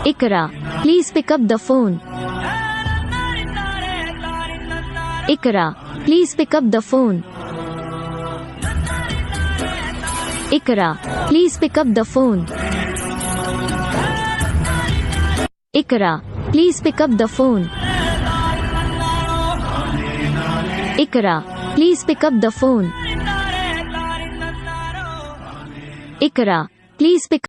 Ikra, please pick up the phone. Ikra, please pick up the phone. Ikra, please pick up the phone. Ikra, please pick up the phone. Ikra, please pick up the phone. Ikra, please pick